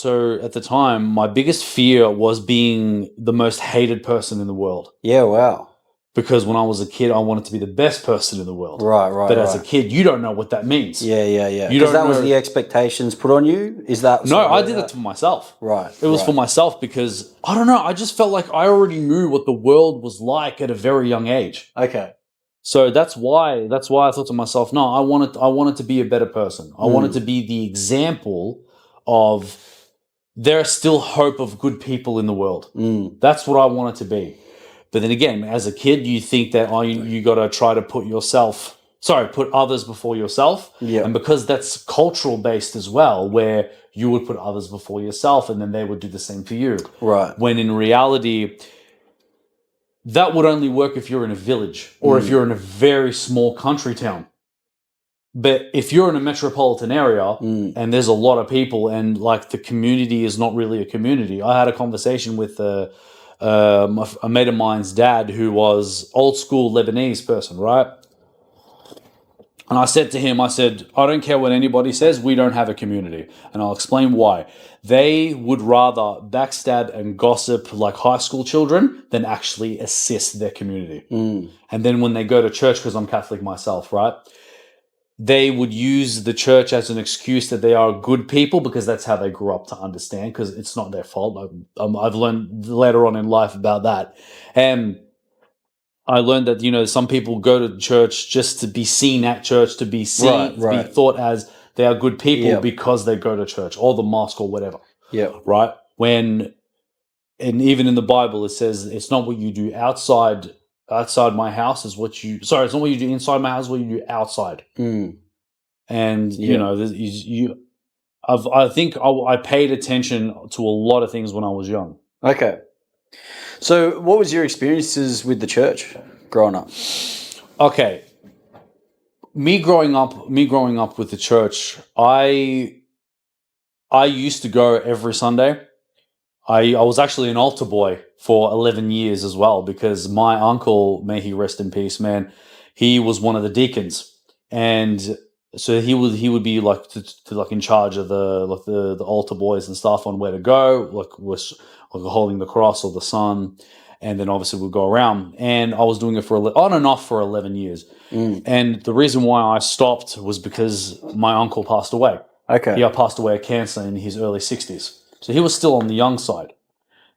So at the time, my biggest fear was being the most hated person in the world. Yeah, wow. Because when I was a kid, I wanted to be the best person in the world. Right. But as a kid, you don't know what that means. Yeah. Because that was the expectations put on you? Is that... No, I did that for myself. Right. It was for myself because, I don't know, I just felt like I already knew what the world was like at a very young age. Okay. So that's why I thought to myself, no, I wanted to be a better person. I wanted to be the example of there's still hope of good people in the world. That's what I wanted to be. But then again, as a kid, you think that you got to try to put others before yourself. Yeah. And because that's cultural based as well, where you would put others before yourself and then they would do the same for you. Right. When in reality, that would only work if you're in a village or if you're in a very small country town. But if you're in a metropolitan area and there's a lot of people and like the community is not really a community. I had a conversation with a mate of mine's dad who was old school Lebanese person, right? And I said to him, I don't care what anybody says, we don't have a community. And I'll explain why. They would rather backstab and gossip like high school children than actually assist their community. And then when they go to church, because I'm Catholic myself, right? They would use the church as an excuse that they are good people because that's how they grew up to understand, because it's not their fault. I've learned later on in life about that. And I learned that, some people go to church just to be seen at church, to be seen, to be thought as they are good people because they go to church or the mosque or whatever. Yeah. Right? And even in the Bible, it says it's not what you do outside my house it's not what you do inside my house, what you do outside. And I think I paid attention to a lot of things when I was young. Okay. So what was your experiences with the church growing up? Okay. Me growing up with the church, I used to go every Sunday. I was actually an altar boy for 11 years as well, because my uncle, may he rest in peace, man, he was one of the deacons. And so he would be like like in charge of the altar boys and stuff on where to go, like was holding the cross or the sun, and then obviously we'd go around. And I was doing it on and off for 11 years. And the reason why I stopped was because my uncle passed away. Okay. He passed away of cancer in his early 60s. So he was still on the young side.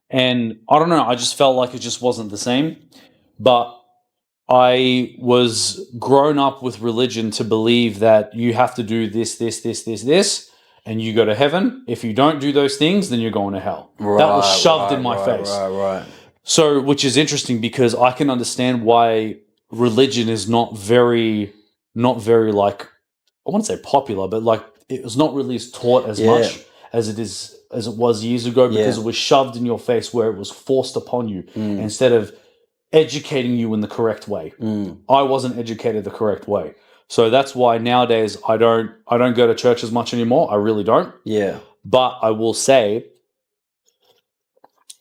And I don't know, I just felt like it just wasn't the same. But I was grown up with religion to believe that you have to do this, and you go to heaven. If you don't do those things, then you're going to hell. That was shoved in my face. Right. So, which is interesting because I can understand why religion is not very like, I wouldn't say popular, but like it was not really taught as much as it was years ago, because it was shoved in your face, where it was forced upon you instead of educating you in the correct way. I wasn't educated the correct way. So that's why nowadays I don't go to church as much anymore. I really don't. Yeah. But I will say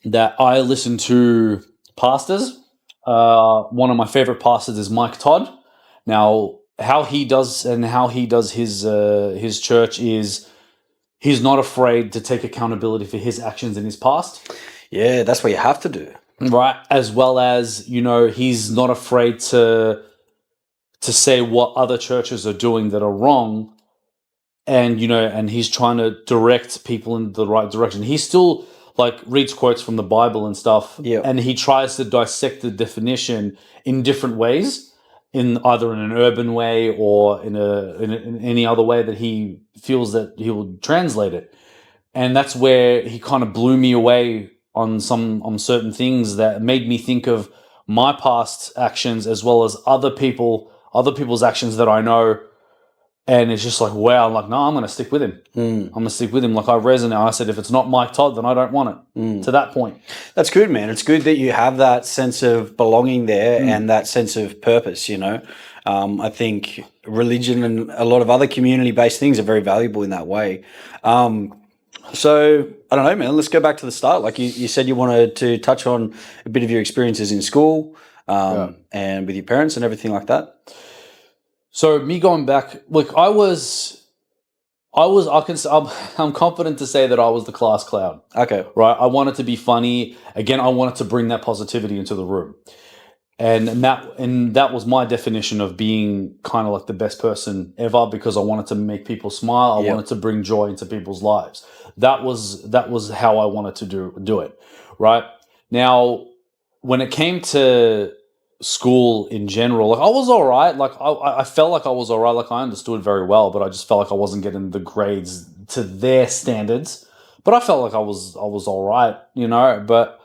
that I listen to pastors. One of my favorite pastors is Mike Todd. Now, how he does his church is he's not afraid to take accountability for his actions in his past. Yeah, that's what you have to do. Right, as well as, he's not afraid to say what other churches are doing that are wrong, and and he's trying to direct people in the right direction. He still reads quotes from the Bible and stuff, and he tries to dissect the definition in different ways, either in an urban way or in any other way that he feels that he will translate it. And that's where he kind of blew me away on certain things that made me think of my past actions as well as other people's actions that I know. And it's just like, wow, I'm like, no, I'm going to stick with him. I'm going to stick with him. Like I resonate. I said, if it's not Mike Todd, then I don't want it. To that point. That's good, man. It's good that you have that sense of belonging there and that sense of purpose, I think religion and a lot of other community-based things are very valuable in that way. So, I don't know, man, let's go back to the start. Like you said, you wanted to touch on a bit of your experiences in school and with your parents and everything like that. So me going back, look, I was I'm confident to say that I was the class clown. Okay. Right? I wanted to be funny. Again, I wanted to bring that positivity into the room. And that was my definition of being kind of like the best person ever, because I wanted to make people smile. I Yep. wanted to bring joy into people's lives. That was how I wanted to do it. Right? Now, when it came to school in general, like I was all right. Like I felt like I was all right. Like I understood very well, but I just felt like I wasn't getting the grades to their standards. But I felt like I was all right, you know. But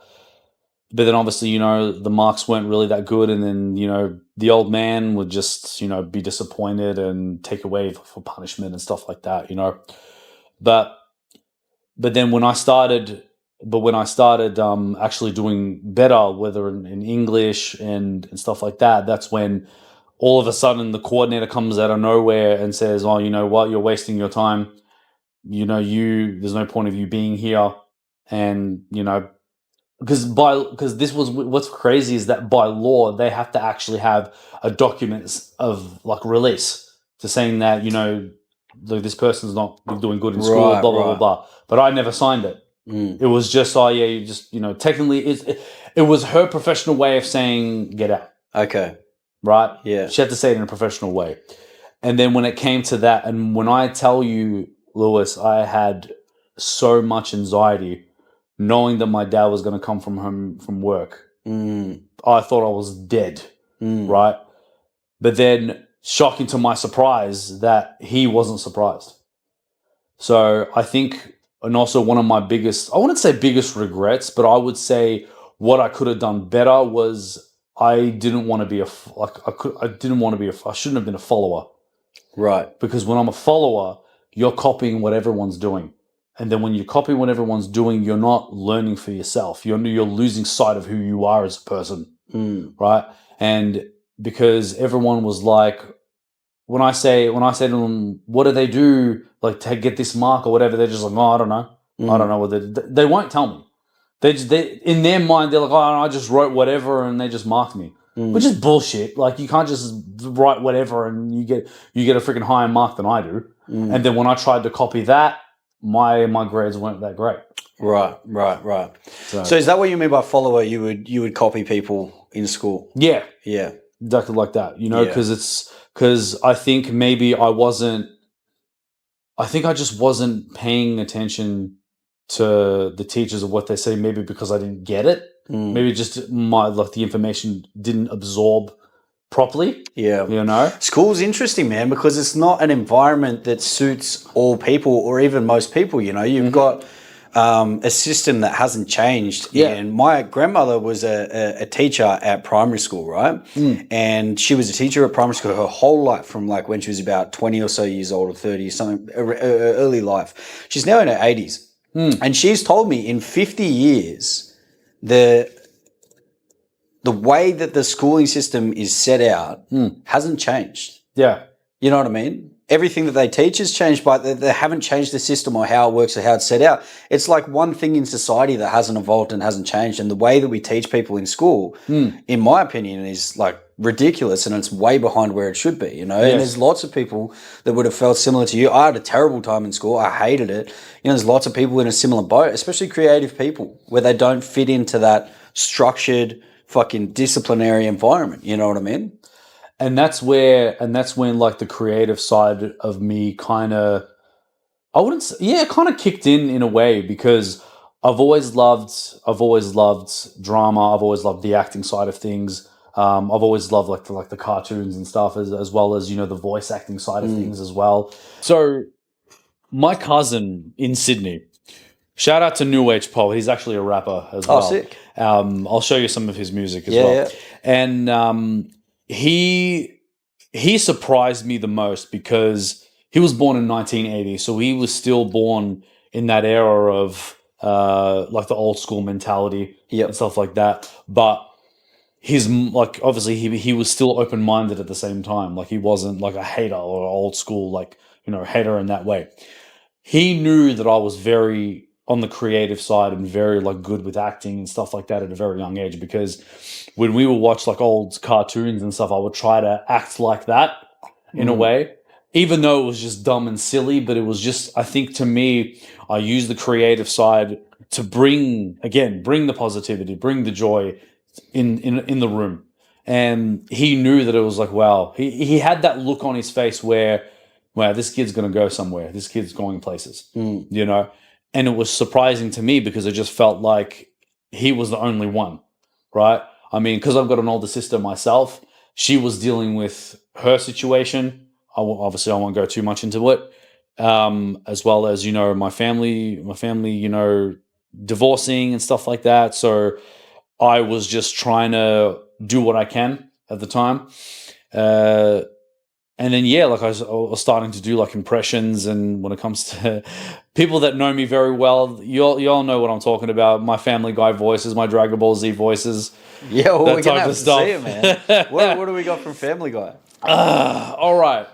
then obviously, you know, the marks weren't really that good, and then, you know, the old man would just, you know, be disappointed and take away for punishment and stuff like that, you know. But then when I started actually doing better, whether in English and stuff like that, that's when all of a sudden the coordinator comes out of nowhere and says, "Oh, you know what? You're wasting your time. You know, there's no point of you being here." And, you know, because this was what's crazy is that by law they have to actually have a document of like release to saying that, you know, like this person's not doing good in school, Right, blah blah blah right. blah. But I never signed it. Mm. It was just, oh yeah, you just, you know, technically it was her professional way of saying get out, Okay. right? Yeah. She had to say it in a professional way. And then when it came to that, and when I tell you, Lewis, I had so much anxiety knowing that my dad was going to come from home from work. Mm. I thought I was dead, Mm. right? But then, shocking to my surprise, that he wasn't surprised. So I think, and also one of my biggest, I wouldn't say biggest regrets, but I would say what I could have done better was I didn't want to be I shouldn't have been a follower. Right. Because when I'm a follower, you're copying what everyone's doing. And then when you copy what everyone's doing, you're not learning for yourself. You're losing sight of who you are as a person, right? And because everyone was like, when I say to them, what do they do like to get this mark or whatever? They're just like, oh, I don't know. I don't know what they won't tell me. They in their mind, they're like, oh, I just wrote whatever and they just marked me. Which is bullshit. Like, you can't just write whatever and you get a freaking higher mark than I do. And then when I tried to copy that, my grades weren't that great. Right. So is that what you mean by follower? You would copy people in school? Yeah, Yeah. exactly like that. You know, Yeah. because I think maybe I just wasn't paying attention to the teachers of what they say. Maybe because I didn't get it. Maybe just the information didn't absorb properly. Yeah. You know? School's interesting, man, because it's not an environment that suits all people or even most people, you know. You've got a system that hasn't changed. Yeah. And my grandmother was a teacher at primary school, right? And she was a teacher at primary school her whole life, from like when she was about 20 or so years old or 30, something, early life. She's now in her 80s. And she's told me in 50 years, the way that the schooling system is set out hasn't changed. Yeah. You know what I mean? Everything that they teach has changed, but they haven't changed the system or how it works or how it's set out. It's like one thing in society that hasn't evolved and hasn't changed. And the way that we teach people in school, in my opinion, is like ridiculous, and it's way behind where it should be, you know? Yes. And there's lots of people that would have felt similar to you. I had a terrible time in school. I hated it. You know, there's lots of people in a similar boat, especially creative people, where they don't fit into that structured, fucking disciplinary environment. You know what I mean? And that's when like the creative side of me kind of, kind of kicked in a way, because I've always loved drama. I've always loved the acting side of things. I've always loved like the cartoons and stuff, as well as, you know, the voice acting side of things as well. So my cousin in Sydney, shout out to New Age Poet. He's actually a rapper as well. Oh, sick. I'll show you some of his music as well. Yeah. And he surprised me the most, because he was born in 1980, so he was still born in that era of like the old school mentality and stuff like that. But his, like, obviously he was still open minded at the same time. Like, he wasn't like a hater or old school, like, you know, hater in that way. He knew that I was very on the creative side and very like good with acting and stuff like that at a very young age, because when we would watch like old cartoons and stuff, I would try to act like that in a way. even though it was just dumb and silly, but it was just, I think to me, I used the creative side to bring the positivity, bring the joy in the room. And he knew that it was like, wow, he had that look on his face where, wow, this kid's going to go somewhere. This kid's going places, you know? And it was surprising to me because it just felt like he was the only one, right? I mean, because I've got an older sister myself, she was dealing with her situation. Obviously, I won't go too much into it. As well as, you know, my family, you know, divorcing and stuff like that. So I was just trying to do what I can at the time. And then, yeah, like I was starting to do like impressions. And when it comes to people that know me very well, you all know what I'm talking about. My Family Guy voices, my Dragon Ball Z voices. Yeah, well, that we're type gonna have of to stuff. see it, man. What do we got from Family Guy? All right.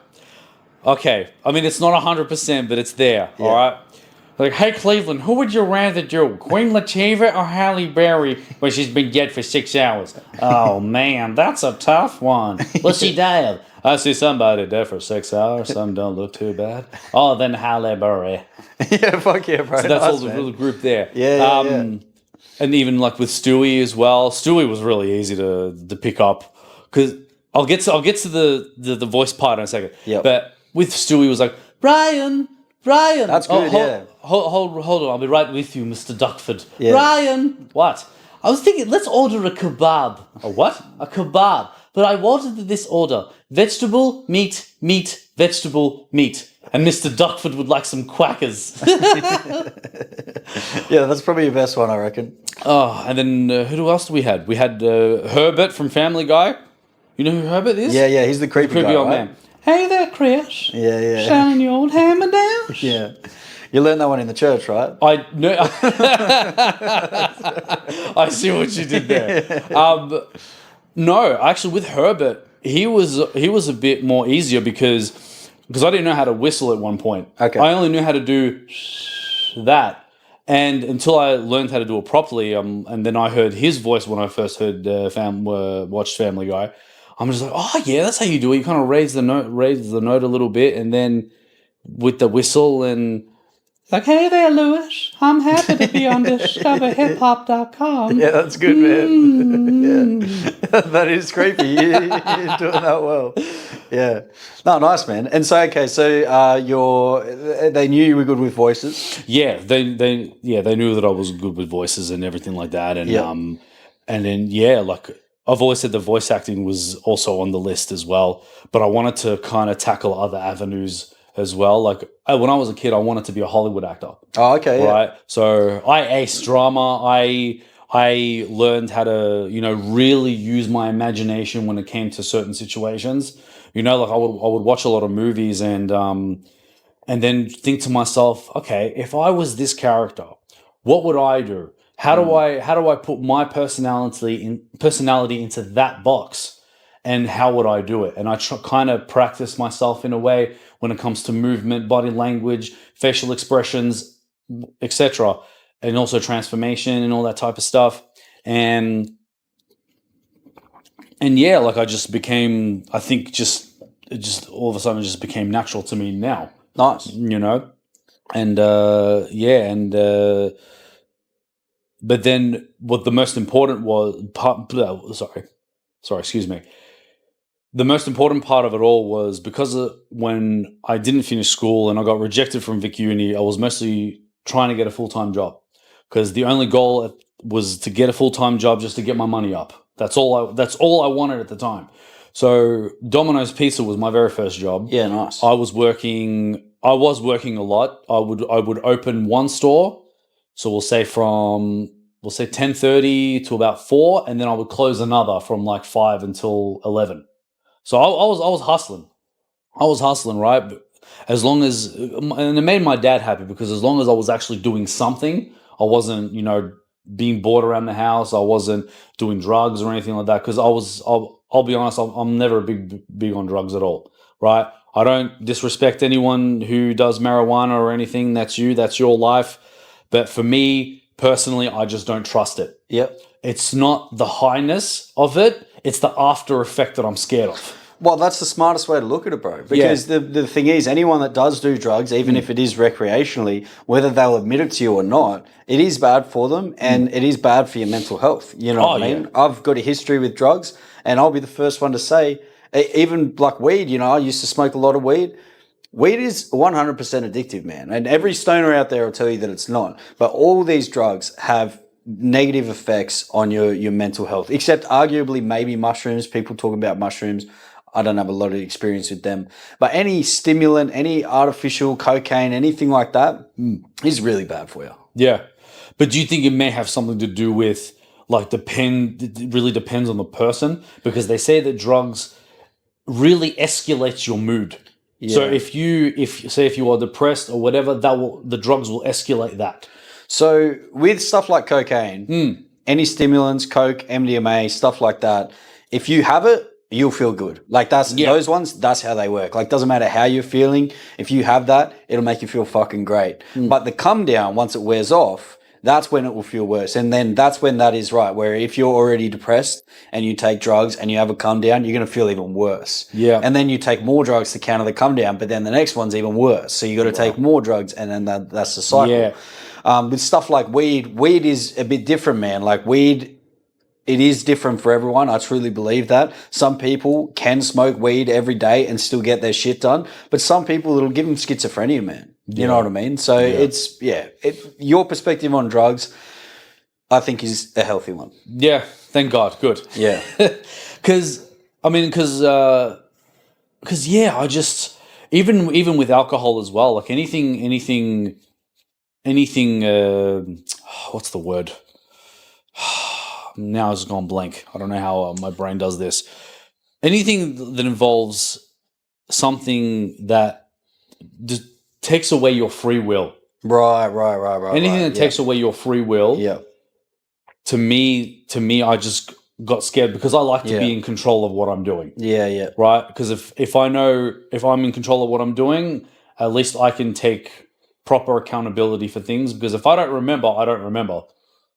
Okay. I mean, it's not 100%, but it's there. Yeah. All right. Like, hey, Cleveland, who would you rather do, Queen Latifah or Halle Berry, when she's been dead for 6 hours? Oh, man, that's a tough one. What's she died? I see somebody dead for 6 hours. Some don't look too bad. Oh, then Halle Berry. Yeah, fuck yeah, bro. So that's Nice, all the man. little group there. Yeah, yeah. And even like with Stewie as well. Stewie was really easy to pick up because I'll get to the voice part in a second. Yep. But with Stewie, it was like Brian. That's good, yeah. Hold on. I'll be right with you, Mr. Duckford. Yeah. Brian. What? I was thinking, let's order a kebab. A what? A kebab. But I wanted this order: vegetable, meat, meat, vegetable, meat. And Mr. Duckford would like some quackers. Yeah, that's probably your best one, I reckon. Oh, and then who else do we had? We had Herbert from Family Guy. You know who Herbert is? Yeah, yeah, he's the creepy Creepy guy, old right? man. Hey there, Chris. Yeah, yeah. Selling your old hammer down? Yeah. You learned that one in the church, right? I know. I see what you did there. No, actually, with Herbert, he was a bit more easier because I didn't know how to whistle at one point. Okay. I only knew how to do that, and until I learned how to do it properly, and then I heard his voice when I first heard watched Family Guy. I'm just like, oh yeah, that's how you do it. You kind of raise the note a little bit, and then with the whistle and like, hey there, Lewis. I'm happy to be on discoverhiphop.com. Yeah, that's good, man. Yeah. That is creepy. You're doing that well. Yeah. No, nice, man. And so, okay, so they knew you were good with voices. Yeah, they knew that I was good with voices and everything like that, and Yeah. and then yeah, like I've always said, the voice acting was also on the list as well, but I wanted to kind of tackle other avenues as well. Like when I was a kid, I wanted to be a Hollywood actor. Oh, okay. Yeah. Right. So I aced drama. I learned how to, you know, really use my imagination when it came to certain situations. You know, like I would watch a lot of movies and then think to myself, okay, if I was this character, what would I do? How do I put my personality into that box? And how would I do it? And I kind of practice myself in a way when it comes to movement, body language, facial expressions, etc., and also transformation and all that type of stuff. And yeah, like I just became, I think just all of a sudden it just became natural to me now. Nice. You know, and but then what the most important excuse me. The most important part of it all was because when I didn't finish school and I got rejected from Vic Uni, I was mostly trying to get a full-time job because the only goal was to get a full-time job just to get my money up. That's all I wanted at the time. So Domino's Pizza was my very first job. Yeah, nice. I was working a lot. I would open one store. So we'll say 10:30 to about 4, and then I would close another from like 5 until 11. So I was hustling. I was hustling, right? But as long as, and it made my dad happy because as long as I was actually doing something, I wasn't, you know, being bored around the house. I wasn't doing drugs or anything like that. Because I'll be honest, I'm never big on drugs at all, right? I don't disrespect anyone who does marijuana or anything. That's your life. But for me personally, I just don't trust it. Yep. It's not the highness of it. It's the after effect that I'm scared of. Well, that's the smartest way to look at it, bro. Because the thing is, anyone that does do drugs, even if it is recreationally, whether they'll admit it to you or not, it is bad for them and it is bad for your mental health. You know what I mean? I've got a history with drugs, and I'll be the first one to say, even like weed, you know, I used to smoke a lot of weed. Weed is 100% addictive, man. And every stoner out there will tell you that it's not. But all these drugs have negative effects on your mental health, except arguably maybe mushrooms. People talk about mushrooms. I don't have a lot of experience with them. But any stimulant, any artificial cocaine, anything like that is really bad for you. Yeah. But do you think it may have something to do with, like, it really depends on the person? Because they say that drugs really escalates your mood. Yeah. So if you are depressed or whatever, the drugs will escalate that. So with stuff like cocaine, any stimulants, coke, MDMA, stuff like that, if you have it, you'll feel good. Like those ones, that's how they work. Like, doesn't matter how you're feeling. If you have that, it'll make you feel fucking great. But the come down, once it wears off, that's when it will feel worse. And then that's when that is right. Where if you're already depressed and you take drugs and you have a come down, you're going to feel even worse. Yeah. And then you take more drugs to counter the come down, but then the next one's even worse. So you got to take more drugs, and then that's the cycle. Yeah. With stuff like weed is a bit different, man. Like weed, it is different for everyone. I truly believe that. Some people can smoke weed every day and still get their shit done, but some people, it'll give them schizophrenia, man. You know what I mean? So your perspective on drugs, I think, is a healthy one. Yeah, thank God. Good. Yeah. Because I just, even with alcohol as well, like anything, what's the word? Now it's gone blank. I don't know how my brain does this. Anything that involves something that just takes away your free will. Right. Anything that takes away your free will. Yeah. To me, I just got scared because I like to be in control of what I'm doing. Yeah. Right? Because if I'm in control of what I'm doing, at least I can take proper accountability for things. Because if I don't remember, I don't remember.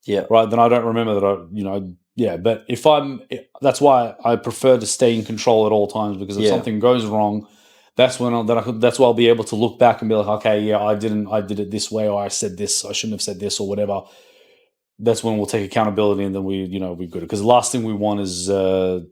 Yeah. Right. Then I don't remember that But that's why I prefer to stay in control at all times, because if something goes wrong, that's when that's why I'll be able to look back and be like, okay, I did it this way, or I said this, I shouldn't have said this, or whatever. That's when we'll take accountability, and then we're good. Because the last thing we want is an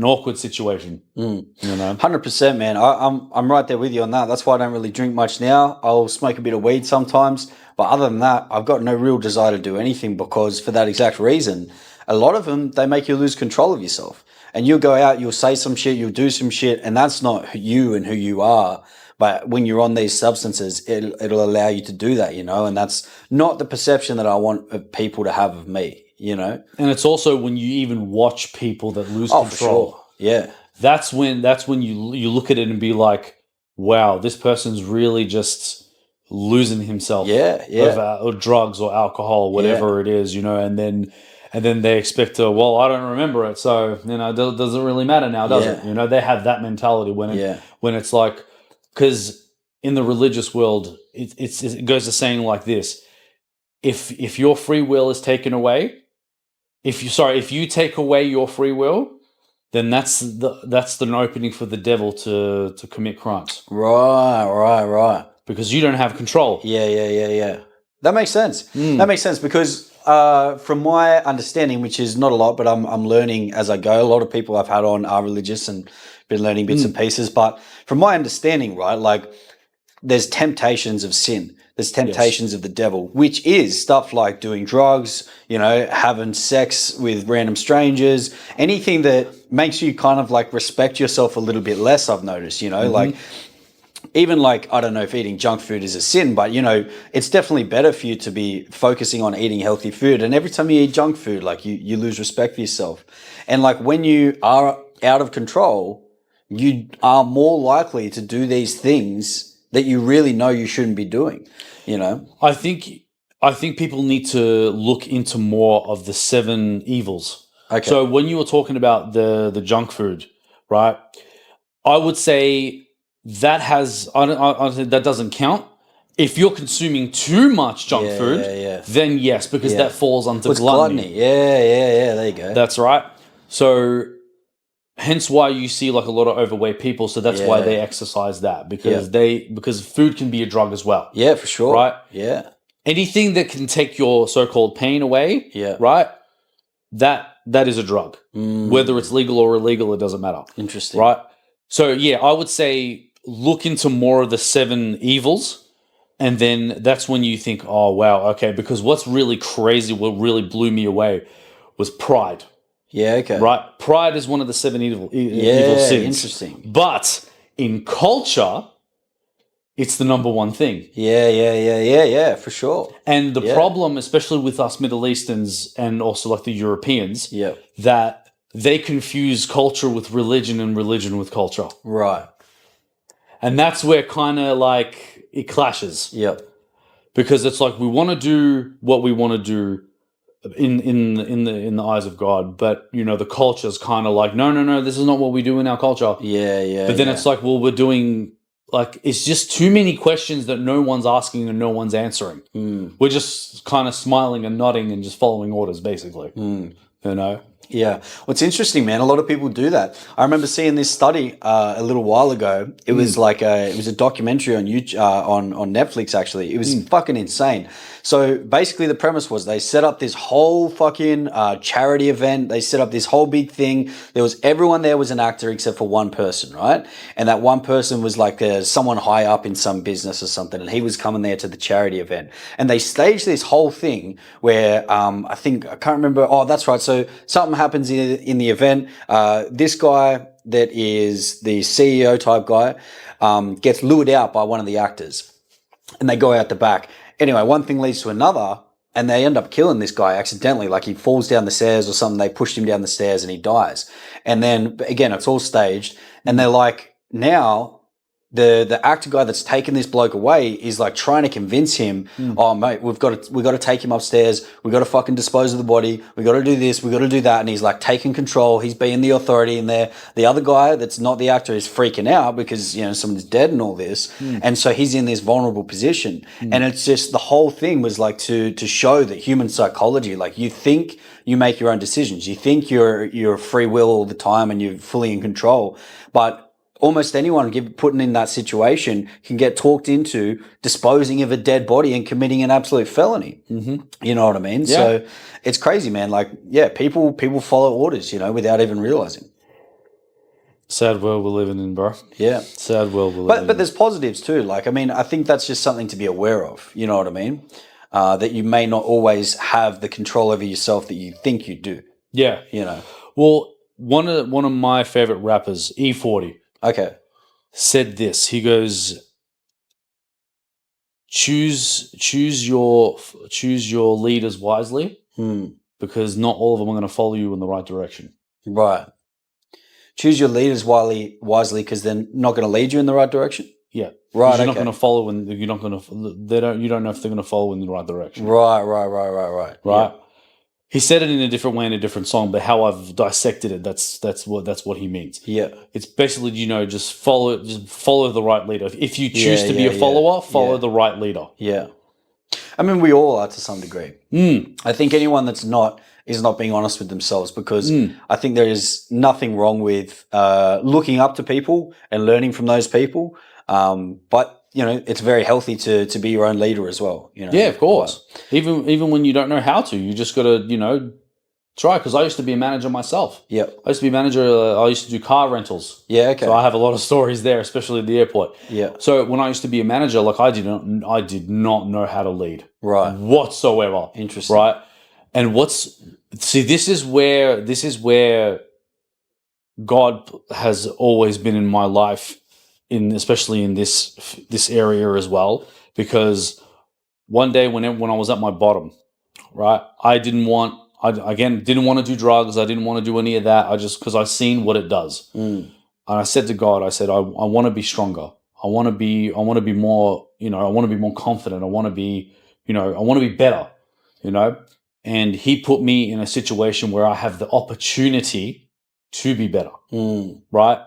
awkward situation. 100%, man. I'm right there with you on that. That's why I don't really drink much now. I'll smoke a bit of weed sometimes, but other than that, I've got no real desire to do anything, because for that exact reason, a lot of them, they make you lose control of yourself. And you'll go out, you'll say some shit, you'll do some shit, and that's not you and who you are. But when you're on these substances, it'll allow you to do that, and that's not the perception that I want of people to have of me, And it's also when you even watch people that lose control. For sure. Yeah. That's when you look at it and be like, wow, this person's really just losing himself. Or drugs or alcohol, whatever it is, and then they expect to, well, I don't remember it, so it doesn't really matter now, does it? They have that mentality when it's like, because in the religious world, it goes to saying like this: if your free will is taken away, if you take away your free will, then that's an opening for the devil to commit crimes. Right. Because you don't have control. Yeah. That makes sense. That makes sense, because from my understanding, which is not a lot, but I'm learning as I go. A lot of people I've had on are religious and been learning bits and pieces. But from my understanding, right, like there's temptations of sin. There's temptations of the devil, which is stuff like doing drugs, having sex with random strangers, anything that makes you kind of like respect yourself a little bit less, I've noticed, like even like, I don't know if eating junk food is a sin, but it's definitely better for you to be focusing on eating healthy food. And every time you eat junk food, like you lose respect for yourself. And like when you are out of control, you are more likely to do these things that you really know you shouldn't be doing, I think people need to look into more of the 7 evils. Okay. So when you were talking about the junk food, right? I would say that that doesn't count. If you're consuming too much junk food, then yes, because that falls under gluttony. Yeah, there you go. That's right. So hence why you see like a lot of overweight people. So that's why they exercise that, because because food can be a drug as well. Yeah, for sure. Right? Yeah. Anything that can take your so-called pain away, Yeah. right? That is a drug. Whether it's legal or illegal, it doesn't matter. Interesting. Right? So yeah, I would say look into more of the 7 evils. And then that's when you think, oh, wow, okay. Because what's really crazy, what really blew me away was pride. Yeah, okay. Right? Pride is one of the 7 evil sins. Interesting. But in culture, it's the number one thing. Yeah, for sure. And the problem, especially with us Middle Easterns and also like the Europeans, that they confuse culture with religion and religion with culture. Right. And that's where kind of like it clashes. Yep. Because it's like we want to do what we want to do in the eyes of God, but you know the culture is kind of like no, this is not what we do in our culture. Yeah. But then it's like, well, we're doing like it's just too many questions that no one's asking and no one's answering. We're just kind of smiling and nodding and just following orders, basically. You know. Yeah. What's interesting, man, a lot of people do that. I remember seeing this study a little while ago. It was like it was a documentary on YouTube, on Netflix, actually. It was fucking insane. So basically the premise was they set up this whole fucking charity event. They set up this whole big thing. Everyone there was an actor except for one person, right? And that one person was like someone high up in some business or something. And he was coming there to the charity event. And they staged this whole thing where I can't remember. Oh, that's right. So something happens in the event. This guy that is the CEO type guy gets lured out by one of the actors, and they go out the back. Anyway, one thing leads to another, and they end up killing this guy accidentally. Like he falls down the stairs or something. They pushed him down the stairs and he dies. And then again, it's all staged, and they're like, now the actor guy that's taken this bloke away is like trying to convince him, oh mate, we've got to take him upstairs, we've got to fucking dispose of the body, we've got to do this, we've got to do that. And he's like taking control, he's being the authority in there. The other guy that's not the actor is freaking out because, you know, someone's dead and all this. And so he's in this vulnerable position. And it's just, the whole thing was like to show that human psychology, like you think you make your own decisions, you think you're free will all the time and you're fully in control, but almost anyone put in that situation can get talked into disposing of a dead body and committing an absolute felony. You know what I mean? Yeah. So it's crazy, man. Like, yeah, people follow orders, you know, without even realizing. Sad world we're living in, bro. Yeah. Sad world we're living in. But there's positives too. Like, I mean, I think that's just something to be aware of. You know what I mean? That you may not always have the control over yourself that you think you do. Yeah. You know? Well, one of my favorite rappers, E40, okay, said this. He goes, choose your leaders wisely, because not all of them are going to follow you in the right direction. Right. Choose your leaders wisely because they're not going to lead you in the right direction. Yeah. Right. You're not going to follow, and you're not going to. You don't know if they're going to follow in the right direction. Right. Right. Yeah. He said it in a different way in a different song, but how I've dissected it, that's what he means. Yeah. It's basically, you know, just follow the right leader. If you choose to be a follower, follow the right leader. Yeah. I mean, we all are to some degree. I think anyone that's not is not being honest with themselves, because I think there is nothing wrong with looking up to people and learning from those people. But you know, it's very healthy to be your own leader as well. You know? Yeah, of course. Even when you don't know how to, you just got to, you know, try. Because I used to be a manager myself. Yeah. I used to be a manager. I used to do car rentals. Yeah, okay. So I have a lot of stories there, especially at the airport. Yeah. So when I used to be a manager, like I did not know how to lead. Right. Whatsoever. Interesting. Right. And this is where God has always been in my life, especially in this area as well, because one day when I was at my bottom, right, I didn't want to do drugs. I didn't want to do any of that. Because I seen what it does. And I said to God, I said, I want to be stronger. I want to be more, you know, I want to be more confident. I want to be, you know, I want to be better, you know. And he put me in a situation where I have the opportunity to be better, right?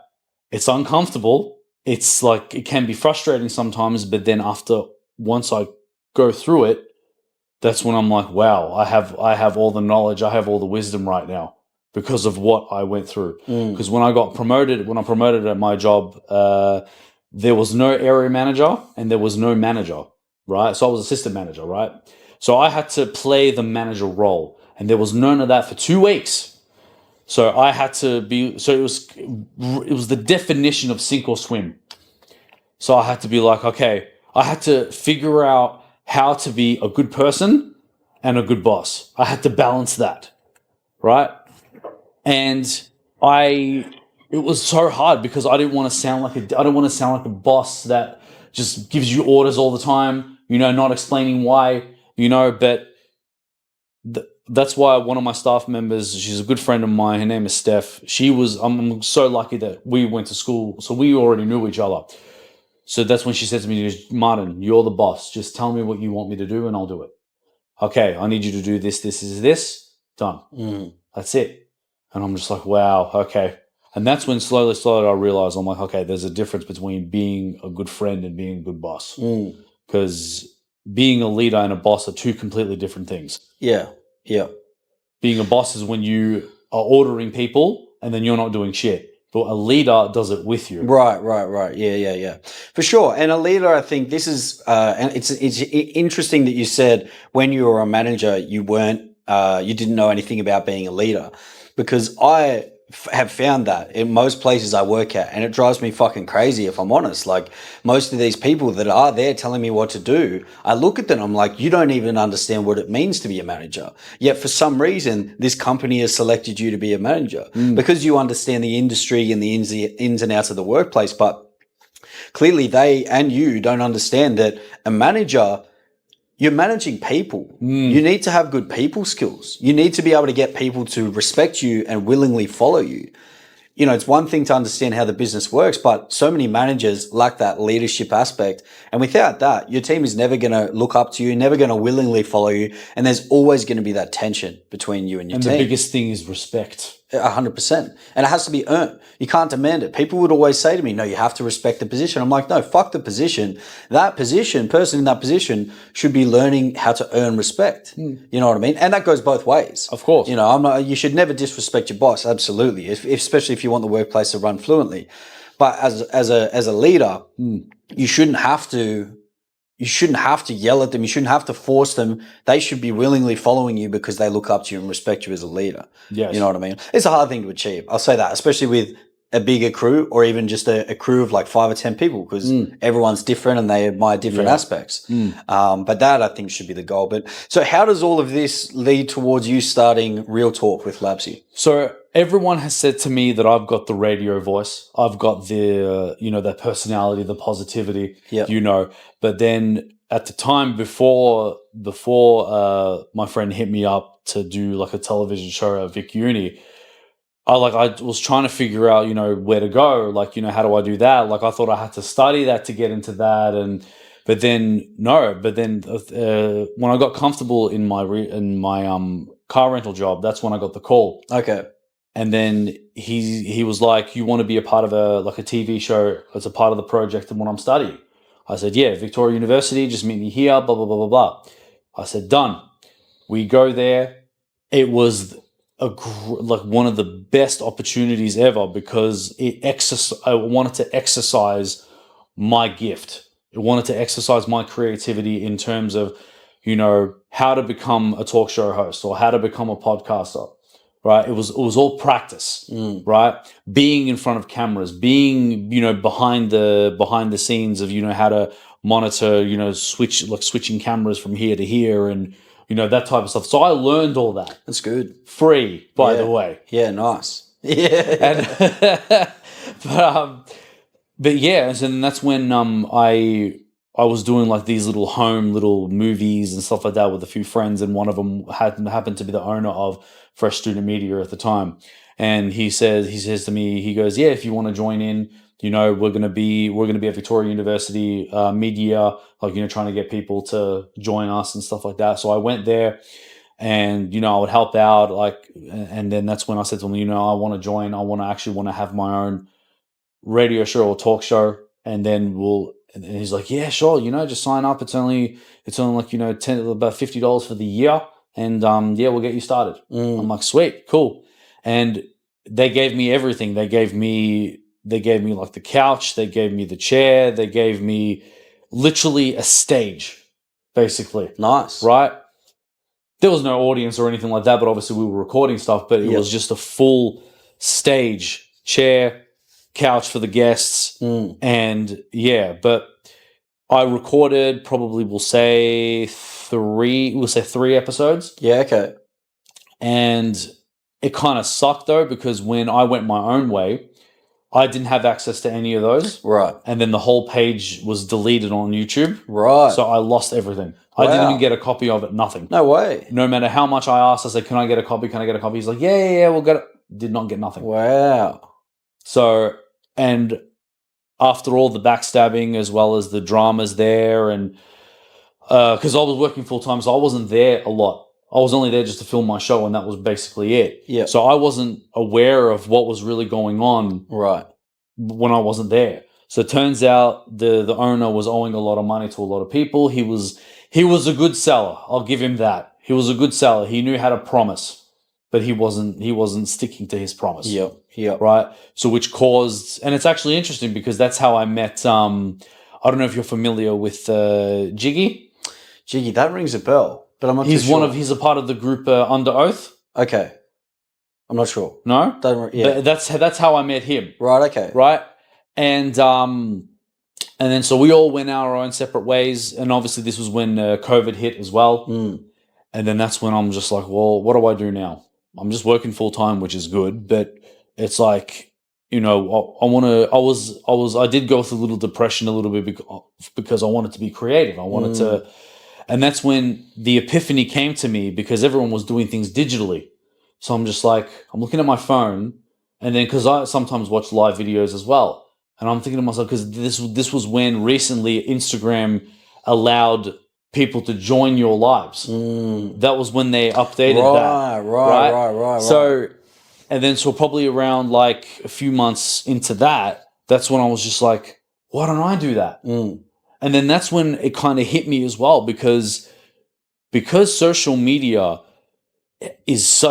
It's uncomfortable. It's like, it can be frustrating sometimes, but then once I go through it, that's when I'm like, wow, I have all the knowledge, I have all the wisdom right now. because of what I went through. Because when I promoted at my job, there was no area manager and there was no manager, right? So I was assistant manager, right? So I had to play the manager role, and there was none of that for 2 weeks. So I had to be. So it was the definition of sink or swim. So I had to be like, okay, I had to figure out how to be a good person and a good boss. I had to balance that, right? And it was so hard because I didn't want to sound like a boss that just gives you orders all the time, not explaining why, but that's why one of my staff members, she's a good friend of mine, her name is Steph. I'm so lucky that we went to school, so we already knew each other. So that's when she said to me, Martin, you're the boss. Just tell me what you want me to do and I'll do it. Okay, I need you to do this, this. Done. That's it. And I'm just like, wow, okay. And that's when slowly I realized, I'm like, okay, there's a difference between being a good friend and being a good boss. Because being a leader and a boss are two completely different things. Yeah. Being a boss is when you are ordering people and then you're not doing shit. But a leader does it with you. Right. Yeah. For sure. And a leader, I think this is, and it's interesting that you said when you were a manager, you didn't know anything about being a leader, because I have found that in most places I work at, and it drives me fucking crazy if I'm honest. Like, most of these people that are there telling me what to do, I look at them, I'm like, you don't even understand what it means to be a manager. Yet for some reason, this company has selected you to be a manager because you understand the industry and the ins and outs of the workplace. But clearly they and you don't understand that a manager, you're managing people. You need to have good people skills. You need to be able to get people to respect you and willingly follow you. It's one thing to understand how the business works, but so many managers lack that leadership aspect. And without that, your team is never going to look up to you, never going to willingly follow you. And there's always going to be that tension between you and your team. And the biggest thing is respect. 100%. And it has to be earned. You can't demand it. People would always say to me, no, you have to respect the position. I'm like, no, fuck the position. Person in that position should be learning how to earn respect. You know what I mean? And that goes both ways. Of course. You should never disrespect your boss. Absolutely. Especially if you want the workplace to run fluently. But as a leader, you shouldn't have to yell at them. You shouldn't have to force them. They should be willingly following you because they look up to you and respect you as a leader. Yes. You know what I mean? It's a hard thing to achieve. I'll say that, especially with a bigger crew or even just a crew of like 5 or 10 people, because everyone's different and they admire different aspects. But that, I think, should be the goal. But so how does all of this lead towards you starting Real Talk with LABZY? So everyone has said to me that I've got the radio voice. I've got the, the personality, the positivity, but then at the time before my friend hit me up to do like a television show at Vic Uni, I was trying to figure out, where to go. Like, how do I do that? Like, I thought I had to study that to get into that. But then when I got comfortable in my car rental job, that's when I got the call. Okay. And then he was like, you want to be a part of a TV show as a part of the project and what I'm studying? I said, yeah, Victoria University, just meet me here, blah, blah, blah, blah, blah. I said, done. We go there. It was one of the best opportunities ever because I wanted to exercise my gift. I wanted to exercise my creativity in terms of, how to become a talk show host or how to become a podcaster. Right. It was all practice, right? Being in front of cameras, being, behind the scenes of, how to monitor, switching cameras from here to here and, that type of stuff. So I learned all that. That's good. Free, by the way. Yeah. Nice. Yeah. But yeah, and that's when, I was doing like these little movies and stuff like that with a few friends, and one of them happened to be the owner of Fresh Student Media at the time. And he says to me, he goes, yeah, if you want to join in, we're gonna be at Victoria University mid-year, trying to get people to join us and stuff like that. So I went there, and I would help out, and then that's when I said to him, I want to join. I want to have my own radio show or talk show, and then and he's like, yeah, sure, just sign up. It's only like, about $50 for the year. And, we'll get you started. I'm like, sweet, cool. and they gave me everything. They gave me like the couch, they gave me the chair, they gave me literally a stage, basically. Nice. Right? There was no audience or anything like that, but obviously we were recording stuff, but it was just a full stage, chair, couch for the guests, and yeah, but I recorded probably we'll say three episodes. Yeah, okay. And it kind of sucked though, because when I went my own way, I didn't have access to any of those. Right. And then the whole page was deleted on YouTube. Right. So I lost everything. I didn't even get a copy of it, nothing. No way. No matter how much I asked, I said, can I get a copy? Can I get a copy? He's like, yeah, we'll get it. Did not get nothing. Wow. So, and after all the backstabbing as well as the dramas there, and because I was working full time, so I wasn't there a lot. I was only there just to film my show, and that was basically it. Yeah. So I wasn't aware of what was really going on Right. when I wasn't there. So it turns out the owner was owing a lot of money to a lot of people. He was a good seller. I'll give him that. He was a good seller. He knew how to promise, but he wasn't sticking to his promise. Yep. Yep. Right. So which caused, and it's actually interesting because that's how I met. I don't know if you're familiar with Jiggy. Jiggy, that rings a bell, but I'm not. He's too sure. he's a part of the group Under Oath. Okay. I'm not sure. No. Yeah. But that's how I met him. Right. Okay. Right. And then so we all went our own separate ways, and obviously this was when COVID hit as well. And then that's when I'm just like, well, what do I do now? I'm just working full time, which is good, but it's like, you know, I did go through a little depression a little bit because I wanted to be creative. I wanted to, and that's when the epiphany came to me, because everyone was doing things digitally. So I'm just like, I'm looking at my phone, and then because I sometimes watch live videos as well. And I'm thinking to myself, because this was when recently Instagram allowed people to join your lives. That was when they updated that. Right. So, and then so probably around like a few months into that, that's when I was just like, why don't I do that? And then that's when it kind of hit me as well, because social media is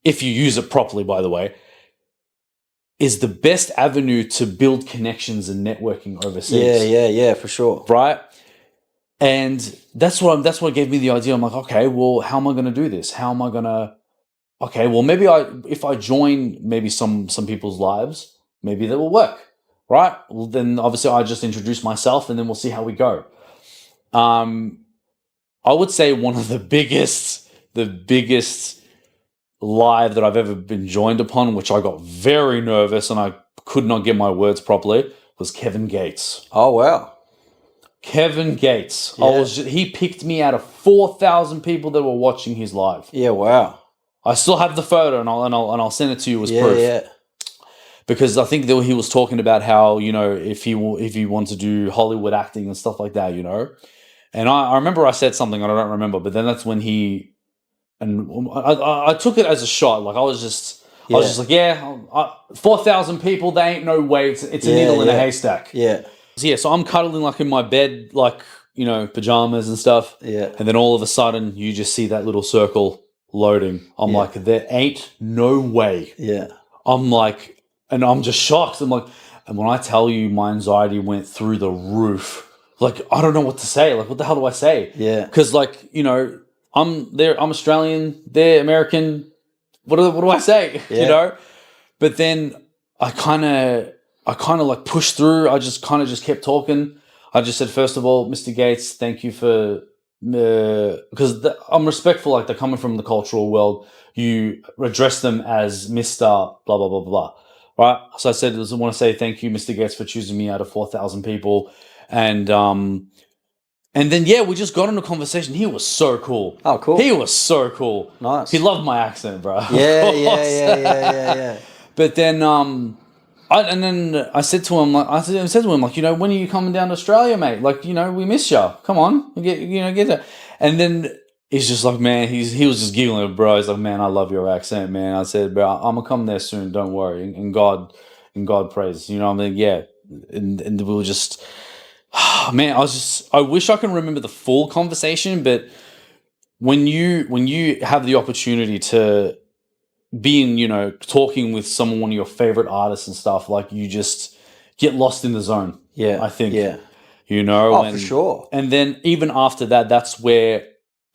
if you use it properly, by the way, is the best avenue to build connections and networking overseas. Yeah, for sure. Right? And that's what gave me the idea. I'm like, okay, well, how am I going to do this? How am I going to, okay, well, maybe if I join maybe some people's lives, maybe that will work. Right? Well, then obviously I just introduce myself, and then we'll see how we go. I would say one of the biggest live that I've ever been joined upon, which I got very nervous and I could not get my words properly, was Kevin Gates. Oh, wow. Kevin Gates. Yeah. He picked me out of 4,000 people that were watching his live. Yeah, wow. I still have the photo, and I'll send it to you as proof. Yeah. Because I think that he was talking about how, you know, if he wanted to do Hollywood acting and stuff like that, you know. And I remember I said something, I don't remember, but then that's when I took it as a shot. Like I was just like, 4,000 people, they ain't no way. It's a needle in a haystack. Yeah. So I'm cuddling like in my bed, like, you know, pajamas and stuff. Yeah. And then all of a sudden you just see that little circle loading. I'm like, there ain't no way. Yeah. I'm like, and I'm just shocked. I'm like, and when I tell you my anxiety went through the roof, like, I don't know what to say. Like, what the hell do I say? Yeah. Because, like, you know, I'm Australian, they're American. What do I say? Yeah. You know? But then I kind of like pushed through. I just kept talking. I just said, first of all, Mr. Gates, thank you for, because I'm respectful. Like, they're coming from the cultural world. You address them as Mr. blah, blah, blah, blah. Right? So I said, I want to say thank you, Mr. Gates, for choosing me out of 4,000 people. And then, yeah, we just got into a conversation. He was so cool. Oh, cool. He was so cool. Nice. He loved my accent, bro. Yeah. But then, I said to him, like, you know, when are you coming down to Australia, mate? Like, you know, we miss you. Come on, get there. And then he's just like, man, he was just giggling, bro. He's like, man, I love your accent, man. I said, bro, I'm gonna come there soon. Don't worry. And God praise. You know what I mean? Yeah. And we were just, man, I wish I can remember the full conversation, but when you have the opportunity to being, talking with someone, one of your favorite artists and stuff, like you just get lost in the zone. Yeah. I think. Yeah. Oh, for sure. And then even after that, that's where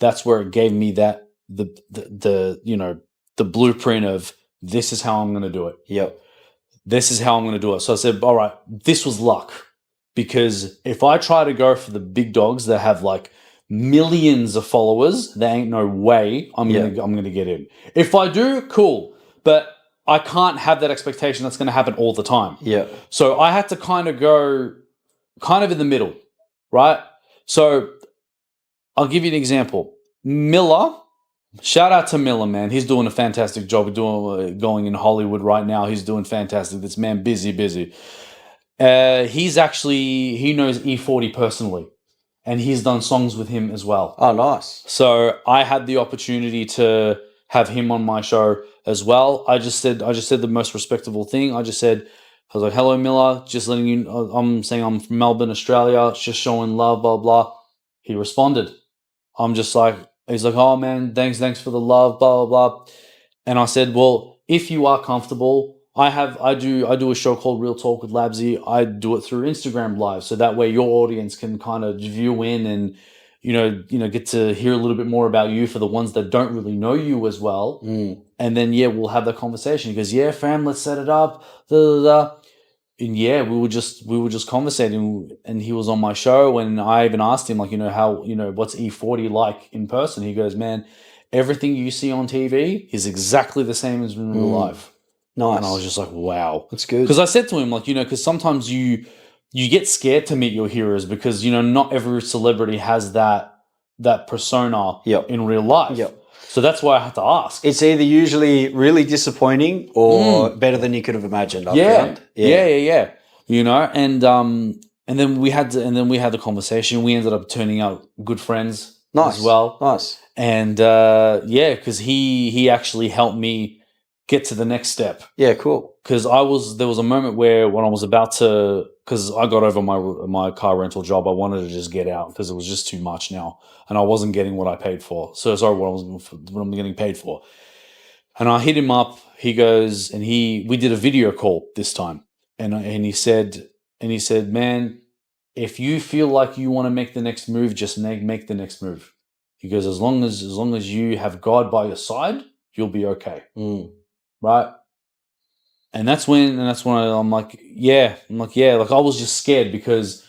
it gave me that the blueprint of this is how I'm going to do it. Yep. This is how I'm going to do it. So I said, all right, this was luck, because if I try to go for the big dogs that have like millions of followers, there ain't no way I'm gonna get in. If I do, cool, but I can't have that expectation that's going to happen all the time. Yeah. So I had to kind of go in the middle, right? So I'll give you an example. Miller, shout out to Miller, man. He's doing a fantastic job going in Hollywood right now. He's doing fantastic. This man, busy. He knows E40 personally, and he's done songs with him as well. Oh, nice. So I had the opportunity to have him on my show as well. I just said the most respectable thing. I was like, hello, Miller, just letting you know, I'm saying I'm from Melbourne, Australia, just showing love, blah, blah. He responded. I'm just like, he's like, oh man, thanks for the love, blah, blah, blah. And I said, well, if you are comfortable, I do a show called Real Talk with LABZY. I do it through Instagram Live, so that way your audience can kind of view in and get to hear a little bit more about you for the ones that don't really know you as well. And then we'll have that conversation. He goes, yeah, fam, let's set it up. Da, da, da. And we were just conversating, and he was on my show, and I even asked him, like, how, what's E40 like in person? He goes, man, everything you see on TV is exactly the same as in real life. Nice. And I was just like, wow. That's good. Because I said to him, like, because sometimes you get scared to meet your heroes, because, not every celebrity has that persona in real life. Yep. So that's why I had to ask. It's either usually really disappointing or better than you could have imagined. Yeah. And then we had the conversation. We ended up turning out good friends as well. Nice. And because he actually helped me get to the next step. Yeah, cool. Because there was a moment where when I was about to, because I got over my car rental job, I wanted to just get out because it was just too much now, and I wasn't getting what I paid for. So sorry, what I'm getting paid for. And I hit him up. He goes, and we did a video call this time, and he said, man, if you feel like you want to make the next move, just make the next move. He goes, as long as you have God by your side, you'll be okay. Right? And that's when I'm like, yeah. Like, I was just scared, because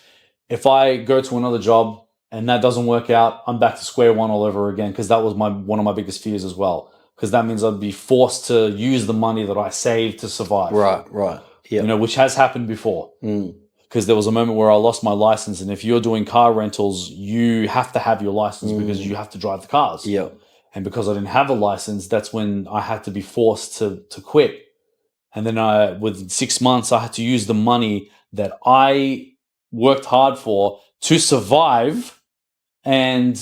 if I go to another job and that doesn't work out, I'm back to square one all over again, because that was one of my biggest fears as well. Because that means I'd be forced to use the money that I saved to survive. Right. Yeah. Which has happened before. Because there was a moment where I lost my license, and if you're doing car rentals, you have to have your license because you have to drive the cars. Yeah. And because I didn't have a license, that's when I had to be forced to quit. And then within 6 months, I had to use the money that I worked hard for to survive. And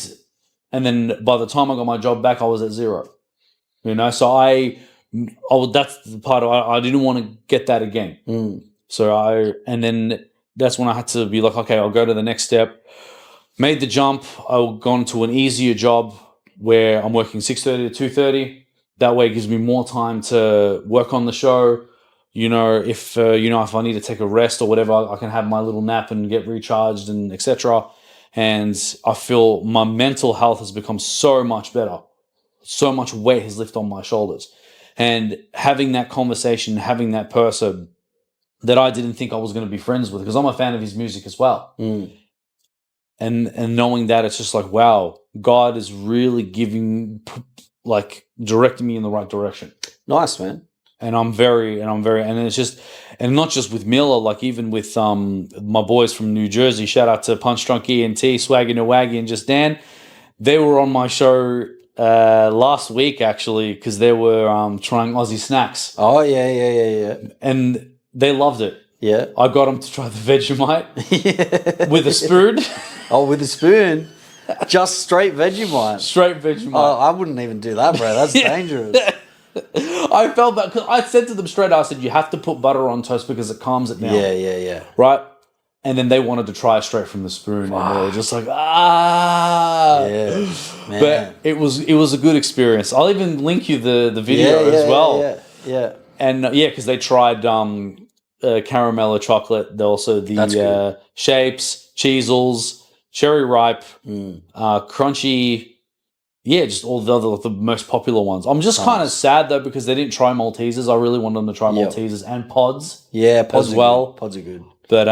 then by the time I got my job back, I was at zero. So that's the part I didn't want to get that again. And then that's when I had to be like, okay, I'll go to the next step. Made the jump. I'll go into an easier job where I'm working 6:30 to 2:30. That way it gives me more time to work on the show. If I need to take a rest or whatever, I can have my little nap and get recharged and etc. And I feel my mental health has become so much better. So much weight has lifted on my shoulders. And having that conversation, having that person that I didn't think I was going to be friends with, because I'm a fan of his music as well. And knowing that, it's just like, wow, God is really directing me in the right direction. Nice, man. And it's just, and not just with Miller, like even with my boys from New Jersey. Shout out to Punch Drunk ENT, Swaggy No Waggy, and Just Dan. They were on my show last week actually, because they were trying Aussie snacks. Oh yeah. And they loved it. Yeah. I got them to try the Vegemite with a spoon. Oh, with a spoon? Just straight Vegemite? Straight Vegemite. Oh, I wouldn't even do that, bro. That's dangerous. I felt that, because I said to them straight, I said, you have to put butter on toast because it calms it down. Yeah. Right? and then they wanted to try straight from the spoon, and they were just like, Yeah, man. But it was a good experience. I'll even link you the video as well. Yeah. And because they tried caramello chocolate, also the shapes, cheezels, cherry ripe, crunchy. Yeah, just all the most popular ones. I'm just kind of sad though because they didn't try Maltesers. I really wanted them to try Maltesers and pods. Yeah, pods as well. Pods are good. But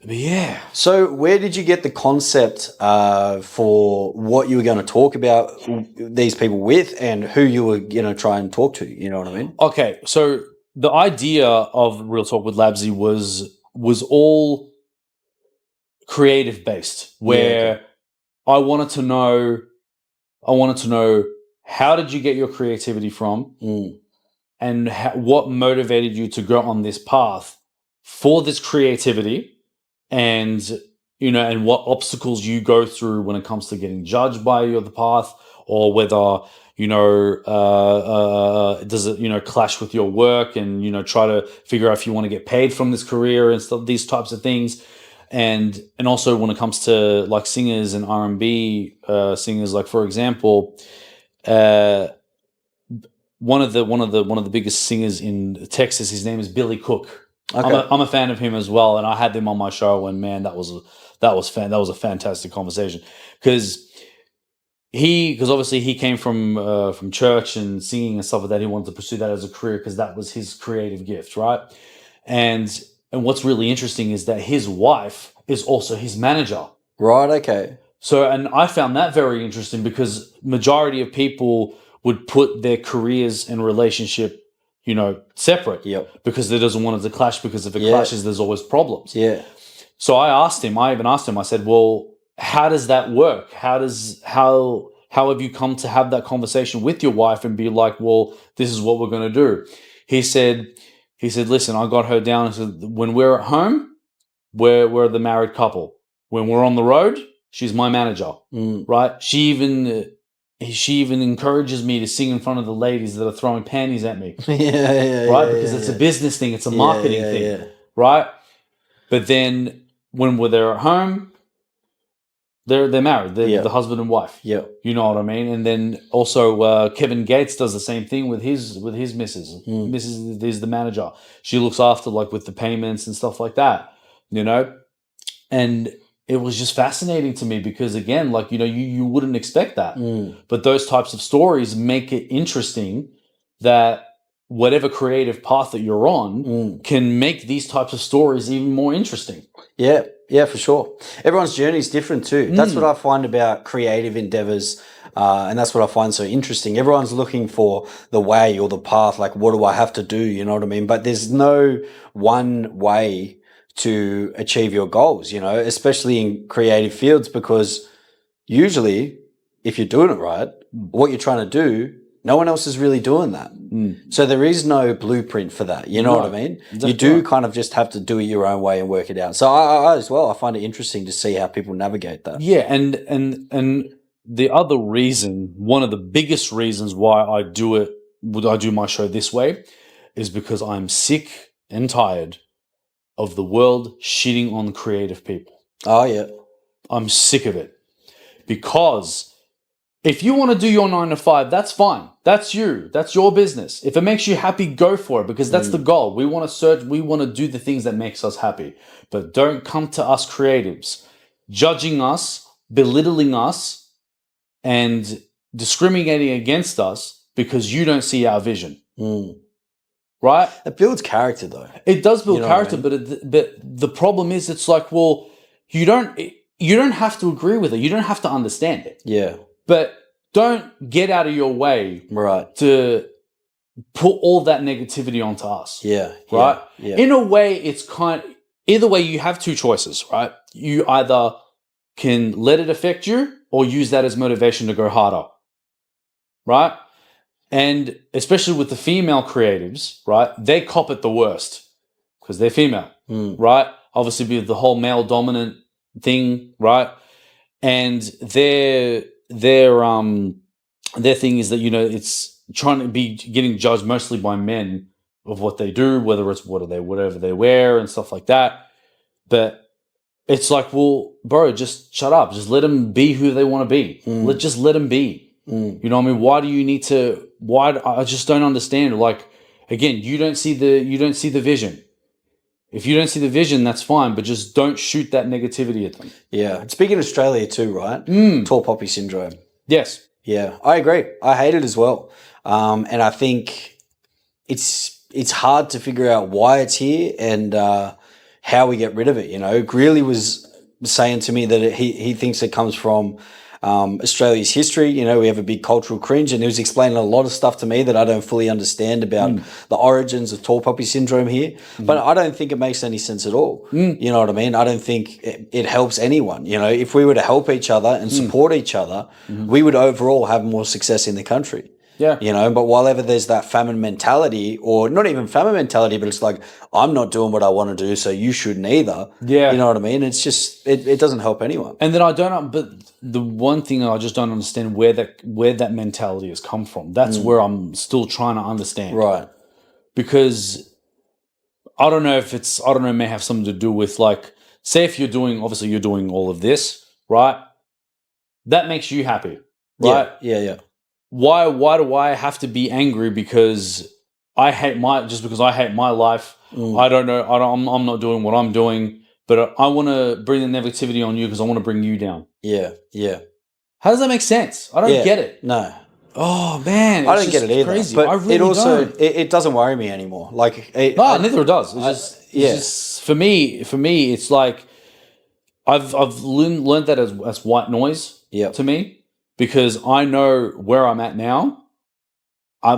yeah. So where did you get the concept for what you were going to talk about these people with and who you were going to try and talk to? You know what I mean? Okay, so the idea of Real Talk with LABZY was all creative based, where I wanted to know how did you get your creativity from, and what motivated you to go on this path for this creativity, and and what obstacles you go through when it comes to getting judged by the path, or whether does it clash with your work, and try to figure out if you want to get paid from this career and stuff, these types of things. And also when it comes to like singers and R&B singers, like for example, one of the biggest singers in Texas, his name is Billy Cook. Okay. I'm a fan of him as well, and I had him on my show, and man, that was a fantastic conversation because obviously he came from church and singing and stuff like that. He wanted to pursue that as a career because that was his creative gift, right? And what's really interesting is that his wife is also his manager. Right, okay. So, and I found that very interesting because majority of people would put their careers and relationship, separate. Yep. Because they doesn't want it to clash, because if it clashes, there's always problems. Yeah. So I even asked him, I said, well, how does that work? How have you come to have that conversation with your wife and be like, well, this is what we're going to do? He said, listen, I got her down and said, when we're at home, we're the married couple. When we're on the road, she's my manager, right? She even encourages me to sing in front of the ladies that are throwing panties at me. Right? Because it's a business thing. It's a marketing thing, right? But then when we're there at home, they're married. They're the husband and wife. Yeah. You know what I mean? And then also Kevin Gates does the same thing with his missus. Mrs. is the manager. She looks after like with the payments and stuff like that, And it was just fascinating to me because again, like, you wouldn't expect that. But those types of stories make it interesting that whatever creative path that you're on can make these types of stories even more interesting. Yeah, for sure. Everyone's journey is different too. That's what I find about creative endeavors. And that's what I find so interesting. Everyone's looking for the way or the path. Like, what do I have to do? You know what I mean? But there's no one way to achieve your goals, especially in creative fields, because usually if you're doing it right, what you're trying to do, no one else is really doing that. So there is no blueprint for that. You know what I mean? You do kind of just have to do it your own way and work it out. So I as well, I find it interesting to see how people navigate that. Yeah. And the other reason, one of the biggest reasons why I do my show this way is because I'm sick and tired of the world shitting on creative people. Oh, yeah. I'm sick of it. Because if you want to do your 9 to 5, that's fine. That's you. That's your business. If it makes you happy, go for it, because that's the goal. We want to do the things that makes us happy. But don't come to us creatives judging us, belittling us, and discriminating against us because you don't see our vision. Right? It builds character, though. It does build character, I mean? but the problem is, it's like, well, you don't have to agree with it. You don't have to understand it. Yeah. But don't get out of your way, right, to put all that negativity onto us. Yeah. Right? Yeah. In a way, it's either way, you have two choices, right? You either can let it affect you or use that as motivation to go harder. Right? And especially with the female creatives, right? They cop it the worst because they're female, right? Obviously, with the whole male dominant thing, right? And their thing is that it's trying to be getting judged mostly by men of what they do, whether it's whatever they wear and stuff like that. But it's like, well, bro, just shut up. Just let them be who they want to be. Just let them be. You know what I mean? Why do you need to? I just don't understand. Like, again, you don't see the vision. If you don't see the vision, that's fine, but just don't shoot that negativity at them. Yeah. Speaking of Australia too, right? Tall poppy syndrome. Yes. Yeah, I agree. I hate it as well. And I think it's hard to figure out why it's here and how we get rid of it. You know, Greeley was saying to me that he thinks it comes from Australia's history. You know, we have a big cultural cringe, and he was explaining a lot of stuff to me that I don't fully understand about the origins of tall poppy syndrome here. But I don't think it makes any sense at all. You know what I mean? I don't think it helps anyone. You know, if we were to help each other and support each other, we would overall have more success in the country. Yeah. You know, but while ever there's that famine mentality, or not even famine mentality, but it's like, I'm not doing what I want to do, so you shouldn't either. Yeah. You know what I mean? It's just, it doesn't help anyone. And then but the one thing I just don't understand where that mentality has come from. That's where I'm still trying to understand. Right. Because I don't know, it may have something to do with, like, say if you're doing all of this, right? That makes you happy, right? Yeah. Why do I have to be angry because I hate my life? I don't know. I'm not doing what I'm doing, but I want to bring the negativity on you because I want to bring you down. Yeah. How does that make sense? I don't get it. No. Oh man, I don't get it either. Crazy. But I really it also don't. it doesn't worry me anymore. Like Neither does. It's just for me. It's like I've learned that as white noise. To me. Because I know where I'm at now.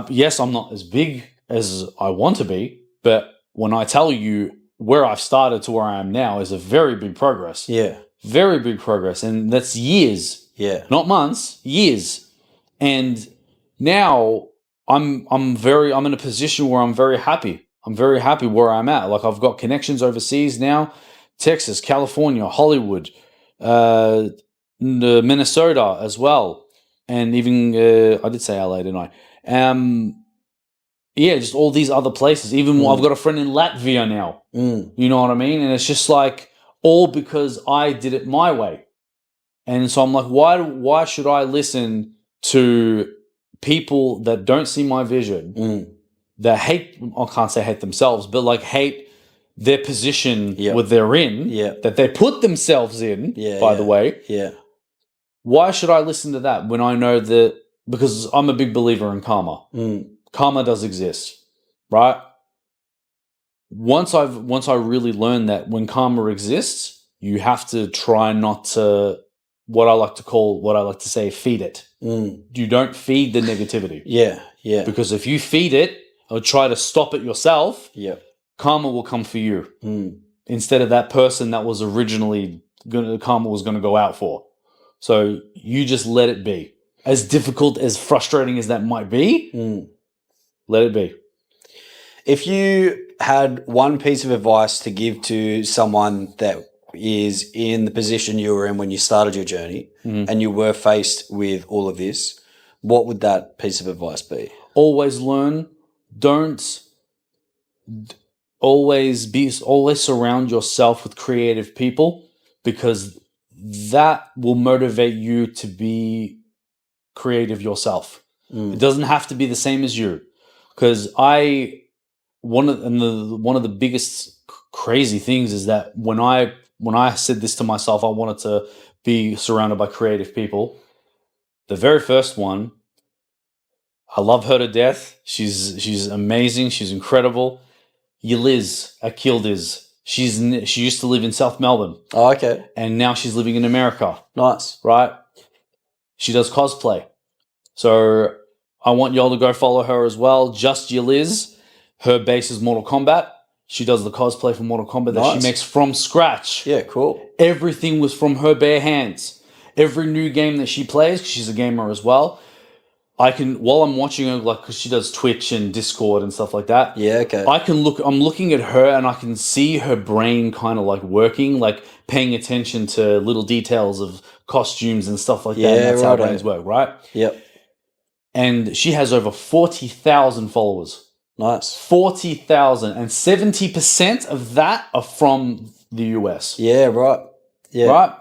Yes, I'm not as big as I want to be, but when I tell you where I've started to where I am now is a very big progress. Yeah. Very big progress. And that's years. Yeah. Not months, years. And now I'm in a position where I'm very happy. I'm very happy where I'm at. Like, I've got connections overseas now. Texas, California, Hollywood, Minnesota as well, and even I did say LA, didn't I? Yeah, just all these other places. Even I've got a friend in Latvia now. You know what I mean? And it's just like all because I did it my way. And so I'm like, why should I listen to people that don't see my vision, that hate? I can't say hate themselves, but like hate their position what they're in, that they put themselves in. By the way, why should I listen to that when I know that? Because I'm a big believer in karma. Karma does exist, right? Once I really learned that when karma exists, you have to try not to, what I like to say, feed it. You don't feed the negativity. Yeah. Because if you feed it or try to stop it yourself, karma will come for you instead of that person that was originally karma was going to go out for. So you just let it be. As difficult, as frustrating as that might be, let it be. If you had one piece of advice to give to someone that is in the position you were in when you started your journey and you were faced with all of this, what would that piece of advice be? Always learn. Always surround yourself with creative people, because that will motivate you to be creative yourself. It doesn't have to be the same as you, because one of the biggest crazy things is that when I said this to myself, I wanted to be surrounded by creative people. The very first one, I love her to death. She's amazing. She's incredible. Yeliz Akildiz. She used to live in South Melbourne. Oh, okay. And now she's living in America. Nice. Right? She does cosplay. So I want y'all to go follow her as well. Just Yeliz. Her base is Mortal Kombat. She does the cosplay for Mortal Kombat that she makes from scratch. Yeah, cool. Everything was from her bare hands. Every new game that she plays, 'cause she's a gamer as well, while I'm watching her, like, because she does Twitch and Discord and stuff like that. Yeah, okay. I'm looking at her and I can see her brain kind of like working, like paying attention to little details of costumes and stuff like that. And that's how brains work, right? Yep. And she has over 40,000 followers. Nice. 40,000, and 70% of that are from the US. Yeah, right. Yeah. right?